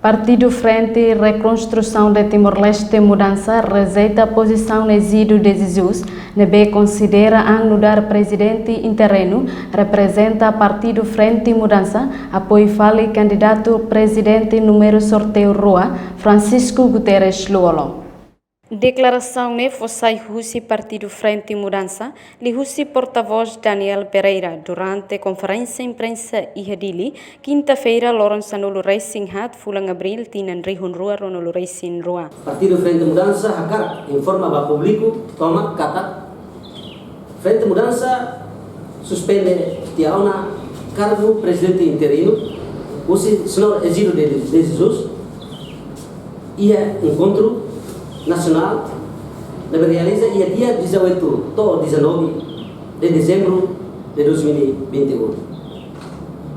Partido Frente Reconstrução de Timor-Leste Mudança rejeita a posição exílio de Jesus, nebe considera anudar presidente interino, representa Partido Frente Mudança, apoio fale candidato presidente número sorteio Rua, Francisco Guterres Luolo. Declaração ne fossai Husi Partido Frente Mudança, li Husi porta-voz Daniel Pereira durante conferência imprensa ihadili, quinta-feira Lawrence Nulu Racing Hat, fulang abril tinan rihun rua ronulu Racing Rua. Partido Frente Mudança hakar informa ba público toma kata Frente Mudança suspende tiauna cargo presidente interino, Husi senhor exílio de Jesus, ia encontro nacional deve realizar dia 18 to 19 de dezembro de 2021.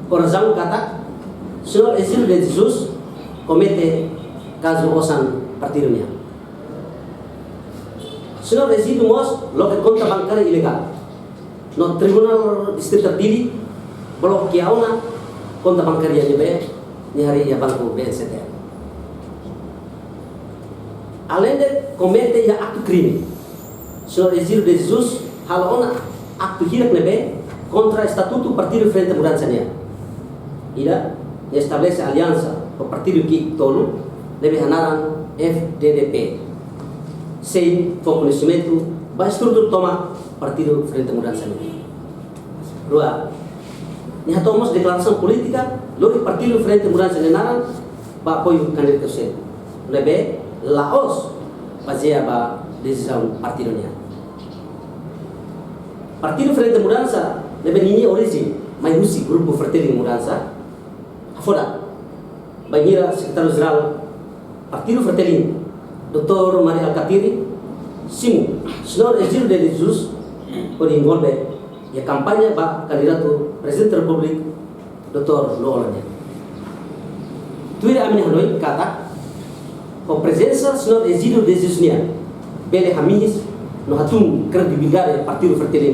Por razão kata, senhor exílio de Jesus comete caso osan partidonya. Senhor exílio mos lo que conta bancária ilegal. No Tribunal Distrito Dili bloqueauna conta bancária nebe ni hari ya banco BNCT. Além de cometer ato crime, senhor exílio de Jesus halona ato hirak nebe contra estatuto Partido Frente Mudança nia. Ida estabelece aliança o partido que tolu deve hanaran FDDP. Sem conhecimento, vai estrutura toma Partido Frente Mudança nia. Dua, nia tomamos declaração política, logo Partido Frente Mudança nia naran ba apoio candidato seu. Nebe Laos baseia ba decisão partidonya. Partido Frente Mudança deve nini origem mai Husi grupo Fratelli Mudança afoda bangira sekretario geral Partido Fratelli Dr. Mari Alkatiri simu senhor exílio de Jesus por envolve a campanha ba candidato presidente da República Dr. Luolo. Tuira amin Hanoi kata a presença senhor exílio de Jesus bele hamis no hatung kredibilidade Partido Fratelli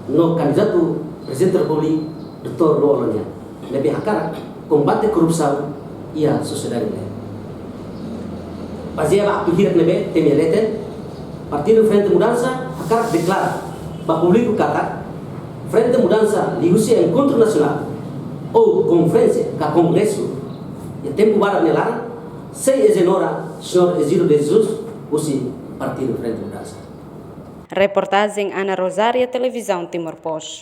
no candidato presidente da República Dr. Luolo lebih hakar combate korupsi ia sociedade baseia ba hirak lebe temelete Partido Frente Mudança hakar deklara ba público kata Frente Mudança lihusi encontro nacional ou conferência ka congresso e tempo barang nelar sei ezenora senhor exílio de Jesus Husi Partido Frente Mudança. Reportagem Ana Rosária, Televisão Timor-Poste.